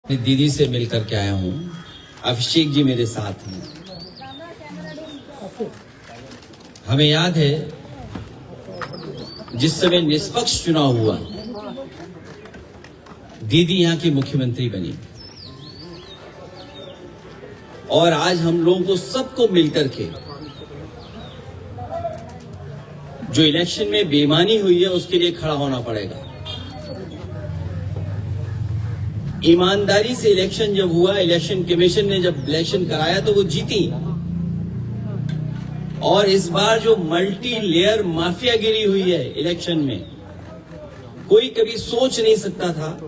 दीदी से मिलकर के आया हूँ। अभिषेक जी मेरे साथ हैं। हमें याद है जिस समय निष्पक्ष चुनाव हुआ, दीदी यहाँ की मुख्यमंत्री बनी और आज हम लोगों को सबको मिलकर के जो इलेक्शन में बेईमानी हुई है उसके लिए खड़ा होना पड़ेगा। ईमानदारी से इलेक्शन जब हुआ, इलेक्शन कमीशन ने जब इलेक्शन कराया तो वो जीती। और इस बार जो मल्टी लेयर माफियागिरी हुई है इलेक्शन में, कोई कभी सोच नहीं सकता था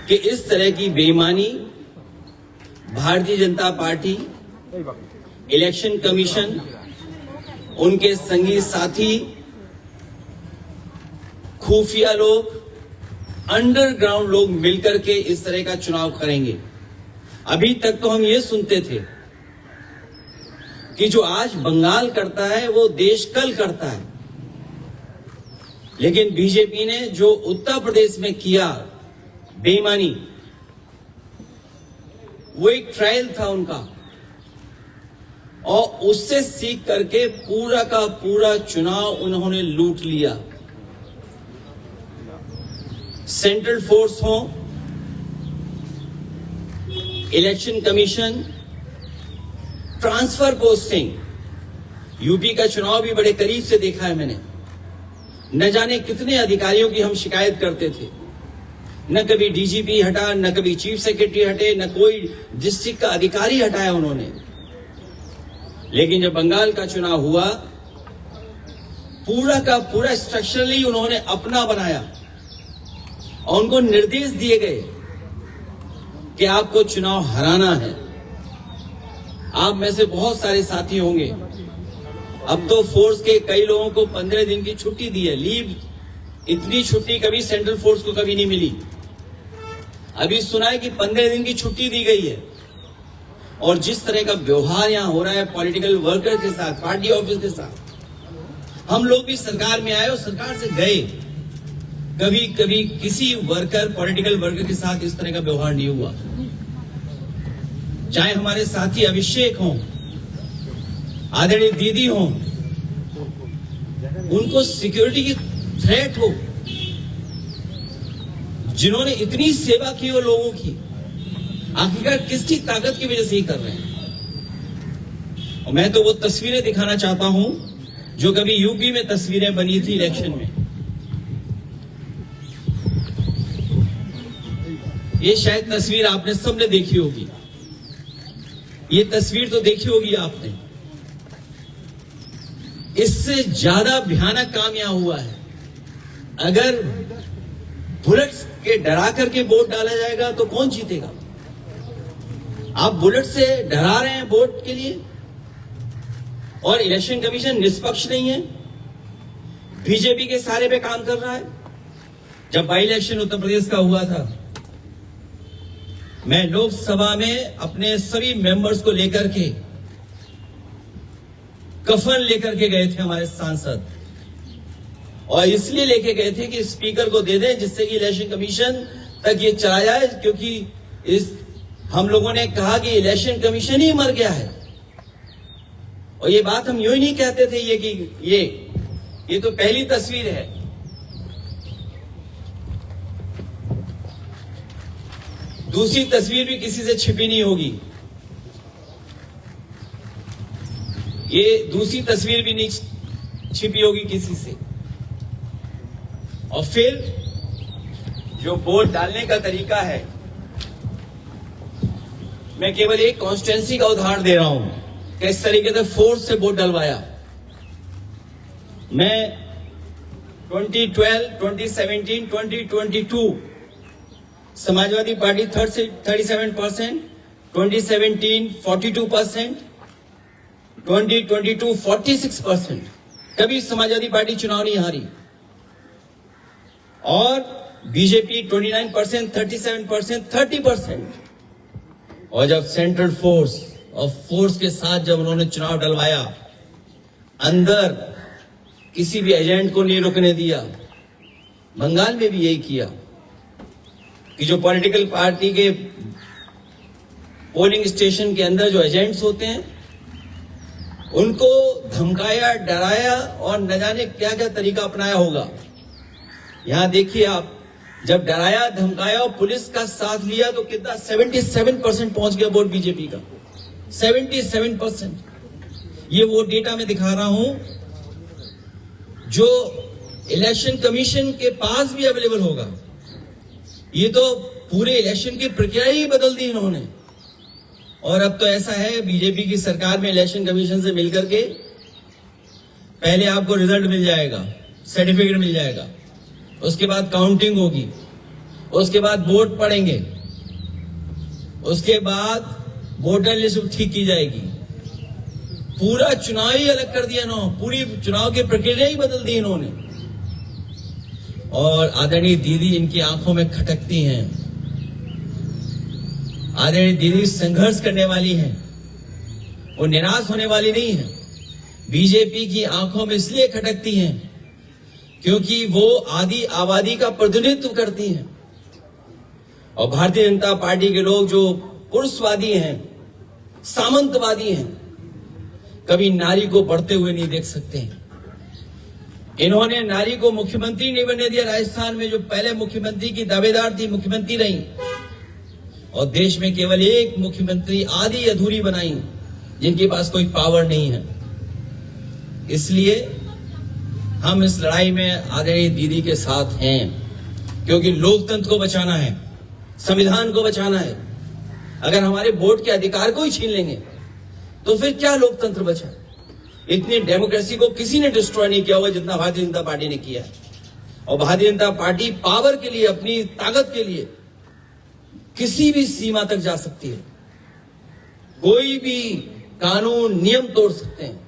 कि इस तरह की बेईमानी Bharatiya Janata party, election commission, उनके संगी साथी, खुफिया लोग, अंडरग्राउंड लोग मिलकर के इस तरह का चुनाव करेंगे। अभी तक तो हम ये सुनते थे कि जो आज बंगाल करता है वो देश कल करता है, लेकिन बीजेपी ने जो उत्तर प्रदेश में किया बेईमानी, वो एक ट्रायल था उनका, और उससे सीख करके पूरा का पूरा चुनाव उन्होंने लूट लिया। सेंट्रल फोर्स हो, election commission, transfer posting, UP का चुनाव भी बड़े करीब से देखा है मैंने। न जाने कितने अधिकारियों की हम शिकायत करते थे, न कभी डीजीपी हटा, न कभी चीफ सेक्रेटरी हटे, न कोई डिस्ट्रिक्ट का अधिकारी हटाया उन्होंने। लेकिन जब बंगाल का चुनाव हुआ, पूरा का पूरा स्ट्रक्चरली उन्होंने अपना बनाया और उनको निर्देश दिए गए कि आपको चुनाव हराना है। आप में से बहुत सारे साथी होंगे, अब तो फोर्स के कई लोगों को 15 दिन की छुट्टी दी है, लीव। इतनी छुट्टी कभी सेंट्रल फोर्स को कभी नहीं मिली। अभी सुना है कि 15 दिन की छुट्टी दी गई है। और जिस तरह का व्यवहार यहां हो रहा है पॉलिटिकल वर्कर के साथ, पार्टी ऑफिस के साथ, हम लोग भी सरकार में आए और सरकार से गए, कभी कभी किसी वर्कर, पॉलिटिकल वर्कर के साथ इस तरह का व्यवहार नहीं हुआ। चाहे हमारे साथी अभिषेक हों, आदरणीय दीदी हों, उनको सिक्योरिटी की थ्रेट हो, जिन्होंने इतनी सेवा की हो लोगों की, आखिरकार किसकी ताकत की वजह से ही कर रहे हैं। और मैं तो वो तस्वीरें दिखाना चाहता हूं जो कभी यूपी में तस्वीरें बनी थी इलेक्शन में। ये शायद तस्वीर आपने सबने देखी होगी, ये तस्वीर तो देखी होगी आपने। इससे ज्यादा भयानक काम यहां हुआ है। अगर बुलेट्स के डरा करके वोट डाला जाएगा तो कौन जीतेगा? आप बुलेट से डरा रहे हैं वोट के लिए, और इलेक्शन कमीशन निष्पक्ष नहीं है, बीजेपी के सहारे पे काम कर रहा है। जब बाई इलेक्शन उत्तर प्रदेश का हुआ था, मैं लोकसभा में अपने सभी मेंबर्स को लेकर के, कफन लेकर के गए थे हमारे सांसद, और इसलिए लेके गए थे कि स्पीकर को दे दें जिससे कि इलेक्शन कमीशन तक ये चला जाए, क्योंकि हम लोगों ने कहा कि इलेक्शन कमीशन ही मर गया है। और ये बात हम यूं ही नहीं कहते थे, ये तो पहली तस्वीर है। दूसरी तस्वीर भी किसी से छिपी नहीं होगी, ये दूसरी तस्वीर भी नहीं छिपी होगी किसी से। और फिर जो वोट डालने का तरीका है, मैं केवल एक कॉन्स्टिट्यूएंसी का उदाहरण दे रहा हूं कि इस तरीके से फोर्स से वोट डलवाया। मैं 2012, 2017, 2022 समाजवादी पार्टी 37%, 2017 42%, 2022 46%। कभी समाजवादी पार्टी चुनाव नहीं हारी। और बीजेपी 29%, 37%, 30%। और जब सेंट्रल फोर्स और फोर्स के साथ जब उन्होंने चुनाव डलवाया, अंदर किसी भी एजेंट को नहीं रुकने दिया। बंगाल में भी यही किया। कि जो पॉलिटिकल पार्टी के पोलिंग स्टेशन के अंदर जो एजेंट्स होते हैं उनको धमकाया, डराया और न जाने क्या क्या तरीका अपनाया होगा। यहां देखिए आप, जब डराया, धमकाया और पुलिस का साथ लिया तो कितना 77% पहुंच गया वोट बीजेपी का, 77%। ये वो डेटा मैं दिखा रहा हूं जो इलेक्शन कमीशन के पास भी अवेलेबल होगा। ये तो पूरे इलेक्शन की प्रक्रिया ही बदल दी इन्होंने। और अब तो ऐसा है बीजेपी की सरकार में इलेक्शन कमीशन से मिलकर के पहले आपको रिजल्ट मिल जाएगा, सर्टिफिकेट मिल जाएगा, उसके बाद काउंटिंग होगी, उसके बाद वोट पड़ेंगे, उसके बाद वोटर लिस्ट ठीक की जाएगी। पूरा चुनाव ही अलग कर दिया ना, पूरी चुनाव की प्रक्रिया ही बदल दी इन्होंने। और आदरणीय दीदी इनकी आंखों में खटकती हैं। आदरणीय दीदी संघर्ष करने वाली हैं, वो निराश होने वाली नहीं है। बीजेपी की आंखों में इसलिए खटकती हैं क्योंकि वो आदि आबादी का प्रतिनिधित्व करती हैं। और भारतीय जनता पार्टी के लोग जो पुरुषवादी हैं, सामंतवादी हैं, कभी नारी को बढ़ते हुए नहीं देख सकते। इन्होंने नारी को मुख्यमंत्री नहीं बनने दिया। राजस्थान में जो पहले मुख्यमंत्री की दावेदार थी, मुख्यमंत्री रही, और देश में केवल एक मुख्यमंत्री आधी अधूरी बनाई जिनके पास कोई पावर नहीं है। इसलिए हम इस लड़ाई में आदरणीय दीदी के साथ हैं, क्योंकि लोकतंत्र को बचाना है, संविधान को बचाना है। अगर हमारे वोट के अधिकार को ही छीन लेंगे तो फिर क्या लोकतंत्र बचा? इतनी डेमोक्रेसी को किसी ने डिस्ट्रॉय नहीं किया हुआ जितना भारतीय जनता पार्टी ने किया है। और भारतीय जनता पार्टी पावर के लिए, अपनी ताकत के लिए किसी भी सीमा तक जा सकती है, कोई भी कानून नियम तोड़ सकते हैं।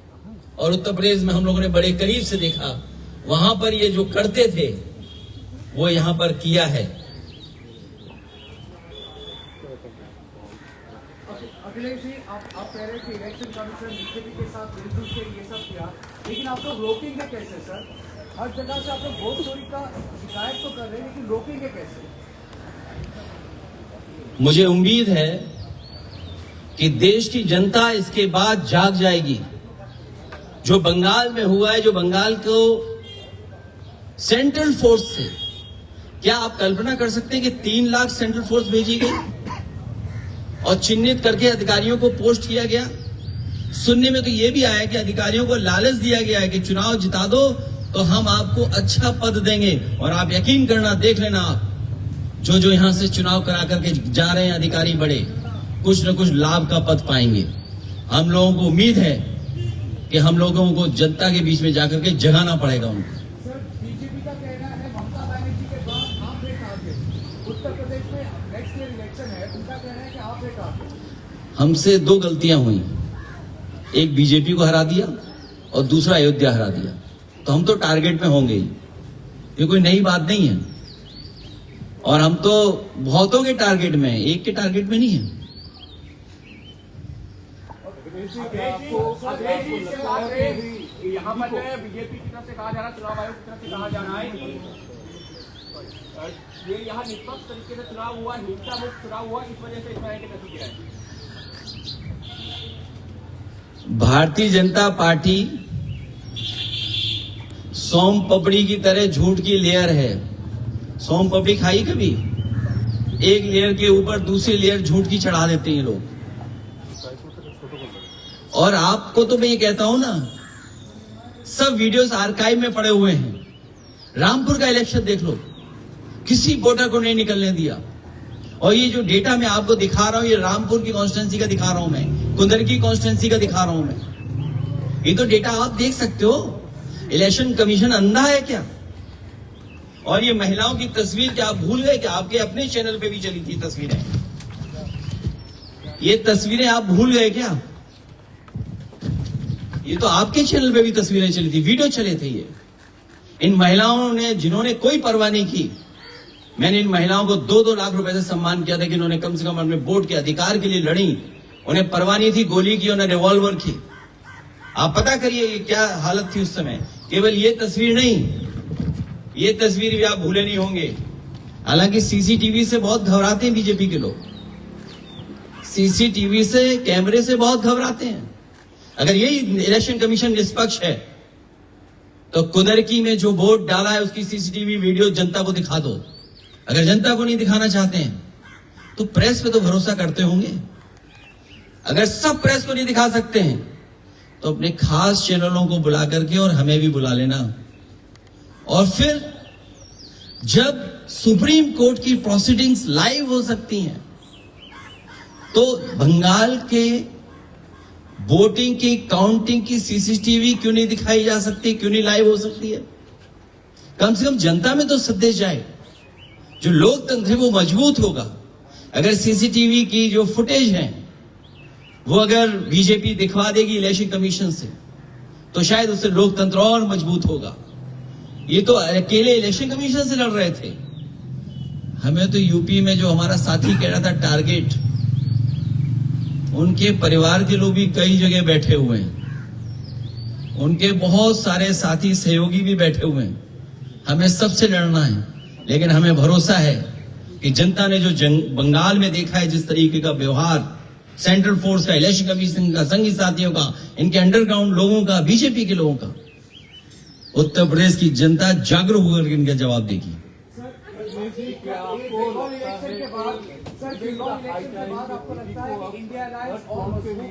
और उत्तर प्रदेश में हम लोगों ने बड़े करीब से देखा, वहां पर ये जो करते थे वो यहां पर किया है। अखिलेश जी, आप कह रहे थे इलेक्शन कमीशन बीजेपी के साथ मिलजुल के ये सब किया, लेकिन आप लोग रोकेंगे कैसे सर? हर जगह से आप लोग वोट चोरी का शिकायत तो कर रहे हैं, लेकिन रोकेंगे कैसे? मुझे उम्मीद है कि देश की जनता इसके बाद जाग जाएगी। जो बंगाल में हुआ है, जो बंगाल को सेंट्रल फोर्स से, क्या आप कल्पना कर सकते हैं कि 3 लाख सेंट्रल फोर्स भेजी गई और चिन्हित करके अधिकारियों को पोस्ट किया गया? सुनने में तो यह भी आया कि अधिकारियों को लालच दिया गया है कि चुनाव जिता दो तो हम आपको अच्छा पद देंगे। और आप यकीन करना, देख लेना, आप जो यहां से चुनाव करा करके जा रहे हैं अधिकारी बड़े, कुछ न कुछ लाभ का पद पाएंगे। हम लोगों को उम्मीद है कि हम लोगों को जनता के बीच में जाकर के जगाना पड़ेगा उनको। सर, बीजेपी का कहना है ममता बनर्जी के बाद आप एक टारगेट, उत्तर प्रदेश में नेक्स्ट ईयर इलेक्शन है, उनका कहना है कि आप एक टारगेट। हमसे 2 गलतियां हुई, एक बीजेपी को हरा दिया और दूसरा अयोध्या हरा दिया, तो हम तो टारगेट में होंगे ही। ये कोई नई बात नहीं है। और हम तो बहुतों के टारगेट में हैं, एक के टारगेट में नहीं है। यहाँ पर जो है बीजेपी की तरफ से कहा जा रहा है, चुनाव आयोग की तरफ से कहा जा रहा है कि ये यहाँ निष्पक्ष तरीके से चुनाव हुआ, हिंसा मुक्त चुनाव हुआ, इस वजह से इस तरह के नतीजे आए। भारतीय जनता पार्टी सोम पपड़ी की तरह झूठ की लेयर है। सोम पपड़ी खाई कभी? एक लेयर के ऊपर दूसरी लेयर झूठ की चढ़ा देते हैं लोग। और आपको तो मैं ये कहता हूं ना, सब वीडियोस आर्काइव में पड़े हुए हैं। रामपुर का इलेक्शन देख लो, किसी वोटर को नहीं निकलने दिया। और ये जो डेटा मैं आपको दिखा रहा हूं, ये रामपुर की कॉन्स्टिट्यूंसी का दिखा रहा हूं मैं, कुंदर की कॉन्स्टिट्यूंसी का दिखा रहा हूं मैं। ये तो डेटा आप देख सकते हो। इलेक्शन कमीशन अंधा है क्या? और ये महिलाओं की तस्वीर क्या आप भूल गए कि आपके अपने चैनल पे भी चली थी तस्वीरें? ये तस्वीरें आप भूल गए क्या? ये तो आपके चैनल पे भी तस्वीरें चली थी, वीडियो चले थे। ये इन महिलाओं ने, जिन्होंने कोई परवाह नहीं की, मैंने इन महिलाओं को 2-2 लाख रुपए से सम्मान किया था कि इन्होंने कम से कम अपने वोट के अधिकार के लिए लड़ी। उन्हें परवाह नहीं थी गोली की, उन्हें रिवॉल्वर की। आप पता करिए ये क्या हालत थी उस समय। केवल ये तस्वीर नहीं, ये तस्वीर भी आप भूले नहीं होंगे। हालांकि सीसीटीवी से बहुत घबराते हैं बीजेपी के लोग, सीसीटीवी से, कैमरे से बहुत घबराते हैं। अगर यही इलेक्शन कमीशन निष्पक्ष है तो कुदरकी में जो वोट डाला है उसकी सीसीटीवी वीडियो जनता को दिखा दो। अगर जनता को नहीं दिखाना चाहते हैं तो प्रेस पे तो भरोसा करते होंगे। अगर सब प्रेस को नहीं दिखा सकते हैं तो अपने खास चैनलों को बुला करके और हमें भी बुला लेना, और फिर जब सुप्रीम कोर्ट की प्रोसीडिंग्स लाइव हो सकती हैं तो बंगाल के वोटिंग की काउंटिंग की सीसीटीवी क्यों नहीं दिखाई जा सकती, क्यों नहीं लाइव हो सकती है? कम से कम जनता में तो संदेश जाए, जो लोकतंत्र है वो मजबूत होगा। अगर सीसीटीवी की जो फुटेज है वो अगर बीजेपी दिखवा देगी इलेक्शन कमीशन से तो शायद उससे लोकतंत्र और मजबूत होगा। ये तो अकेले इलेक्शन कमीशन से लड़ रहे थे, हमें तो यूपी में जो हमारा साथी कह रहा था टारगेट, उनके परिवार के लोग भी कई जगह बैठे हुए हैं, उनके बहुत सारे साथी सहयोगी भी बैठे हुए हैं। हमें सबसे लड़ना है, लेकिन हमें भरोसा है कि जनता ने जो बंगाल में देखा है, जिस तरीके का व्यवहार सेंट्रल फोर्स का, इलेक्शन कमीशन का, संघी साथियों का, इनके अंडरग्राउंड लोगों का, बीजेपी के लोगों का, उत्तर प्रदेश की जनता जागरूक होकर इनका जवाब देगी। आपको लगता है कि इंडिया अलायंस और मजबूत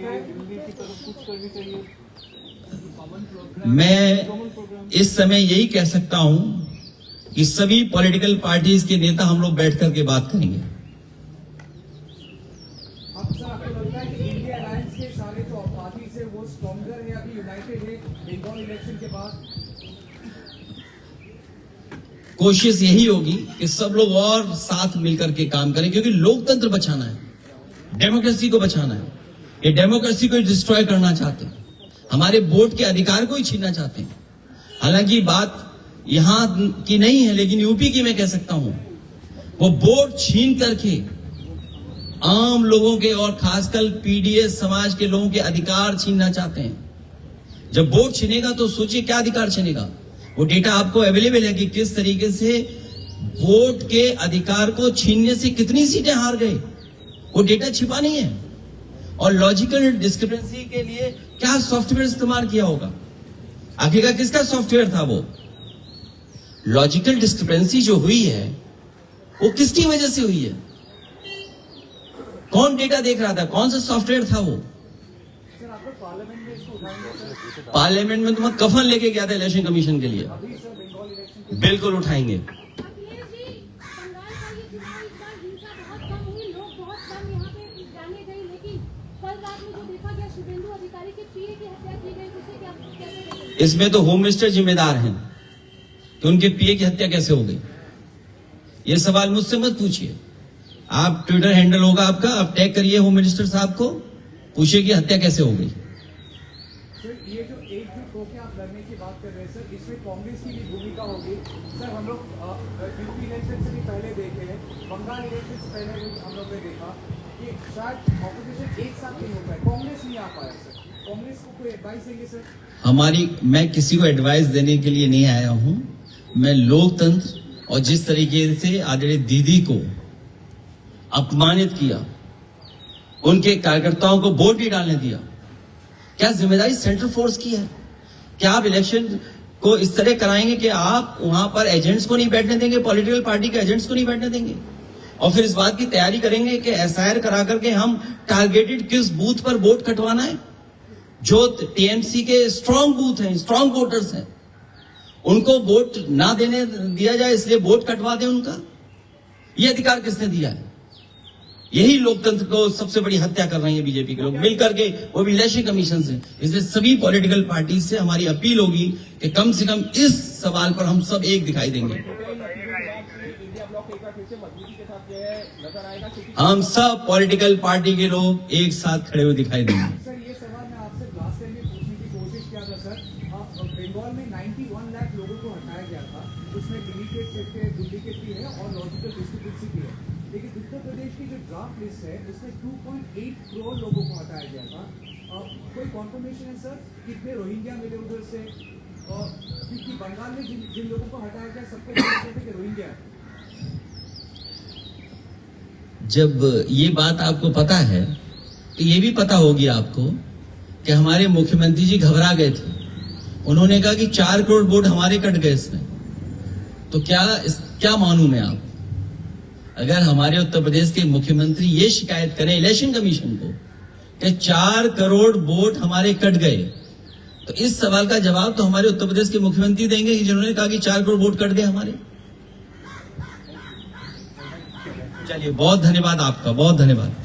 है? मैं इस समय यही कह सकता हूं कि सभी पॉलिटिकल पार्टीज के नेता हम लोग बैठ करके बात करेंगे। आपको लगता है कि इंडिया अलायंस के सारे जो पार्टीज है वो स्ट्रॉन्गर है, अभी यूनाइटेड है बंगाल इलेक्शन के बाद? कोशिश यही होगी कि सब लोग और साथ मिलकर के काम करें, क्योंकि लोकतंत्र बचाना है, डेमोक्रेसी को बचाना है। ये डेमोक्रेसी को डिस्ट्रॉय करना चाहते हैं, हमारे वोट के अधिकार को ही छीनना चाहते हैं। हालांकि बात यहां की नहीं है, लेकिन यूपी की मैं कह सकता हूं, वो वोट छीन करके आम लोगों के और खासकर पीडीएस समाज के लोगों के अधिकार छीनना चाहते हैं। जब वोट छीनेगा तो सोचिए क्या अधिकार छीनेगा। वो डेटा आपको अवेलेबल है कि किस तरीके से वोट के अधिकार को छीनने से कितनी सीटें हार गए, वो डेटा छिपा नहीं है। और लॉजिकल डिस्क्रिपेंसी के लिए क्या सॉफ्टवेयर इस्तेमाल किया होगा, आखिरकार किसका सॉफ्टवेयर था वो? लॉजिकल डिस्क्रिपेंसी जो हुई है वो किसकी वजह से हुई है? कौन डेटा देख रहा था, कौन सा सॉफ्टवेयर था वो? सर आप लोग पार्लियामेंट में इसको उठाएंगे सर? पार्लियामेंट में तो मैं कफन लेके गया था इलेक्शन कमीशन के लिए। अभी सर बंगाल इलेक्शन बिल्कुल उठाएंगे। अखिलेश जी, बंगाल का ये चुनाव इस बार हिंसा बहुत कम हुई, लोग बहुत कम यहाँ पे जाने गए, लेकिन कल रात में जो देखा गया शुभेंदु अधिकारी के पीए की हत्या की गई, उसे क्या कैसे देखेंगे? इसमें तो होम मिनिस्टर जिम्मेदार हैं कि उनके पीए की हत्या कैसे हो गई। ये सवाल मुझसे मत पूछिए, आप ट्विटर हैंडल होगा आपका, आप टैग करिए होम मिनिस्टर साहब को, पूछिए कि हत्या कैसे हो गई। सर ये जो एकजुट होकर आप लड़ने की बात कर रहे हैं सर, इसमें कांग्रेस की भी भूमिका होगी सर। हम लोग यूपी इलेक्शन से भी पहले देखे हैं, बंगाल इलेक्शन से पहले भी हम लोग ने देखा कि शायद ऑपोजिशन एक साथ नहीं हो पाए, कांग्रेस नहीं आ पाया सर। कांग्रेस को कोई एडवाइस देंगे सर? मैं किसी को एडवाइस देने के लिए नहीं आया हूं। मैं लोकतंत्र और जिस तरीके से आदरणीय दीदी को अपमानित किया, उनके कार्यकर्ताओं को वोट नहीं डालने दिया, क्या जिम्मेदारी सेंट्रल फोर्स की है? क्या आप इलेक्शन को इस तरह कराएंगे कि आप वहां पर एजेंट्स को नहीं बैठने देंगे, पॉलिटिकल पार्टी के एजेंट्स को नहीं बैठने देंगे, और फिर इस बात की तैयारी करेंगे कि एसआईआर करा करके हम टारगेटेड किस बूथ पर वोट कटवाना है? जो टीएमसी के स्ट्रांग बूथ हैं, स्ट्रांग वोटर्स हैं, उनको वोट ना देने दिया जाए, इसलिए वोट कटवा दें उनका। यह अधिकार किसने दिया है? यही लोकतंत्र को सबसे बड़ी हत्या कर रही है बीजेपी के लोग मिलकर के, वो भी इलेक्शन कमीशन से। इसलिए सभी पॉलिटिकल पार्टी से हमारी अपील होगी कि कम से कम इस सवाल पर हम सब एक दिखाई देंगे। इंडिया ब्लॉक एक बार फिर से मजबूती के साथ जो है नजर आएगा, क्योंकि हम सब पॉलिटिकल पार्टी के लोग एक साथ खड़े हुए दिखाई देंगे। सर ये सवाल मैं आपसे लास्ट टाइम में पूछने की कोशिश किया था सर। बंगाल में 91 लाख लोगों को हटाया गया था, उसमें डिलीटेड टेस्ट है, डुप्लीकेट भी है और लॉजिकल डिस्क्रिपेंसी भी है। लेकिन उत्तर प्रदेश की जो ड्राफ्ट लिस्ट है उसमें 2.8 करोड़ लोगों को हटाया गया था। कोई कॉन्फर्मेशन है सर कितने रोहिंग्या मिले उधर से? क्योंकि बंगाल में जिन लोगों को हटाया गया सबको बोलते थे कि रोहिंग्या। जब ये बात आपको पता है तो ये भी पता होगी आपको कि हमारे मुख्यमंत्री जी घबरा गए थे। उन्होंने कहा कि 4 करोड़ वोट हमारे कट गए इसमें। तो क्या मानूं मैं आप, अगर हमारे उत्तर प्रदेश के मुख्यमंत्री ये शिकायत करें इलेक्शन कमीशन को कि 4 करोड़ वोट हमारे कट गए, तो इस सवाल का जवाब तो हमारे उत्तर प्रदेश के मुख्यमंत्री देंगे जिन्होंने कहा कि 4 करोड़ वोट कट गए हमारे। चलिए, बहुत धन्यवाद आपका, बहुत धन्यवाद।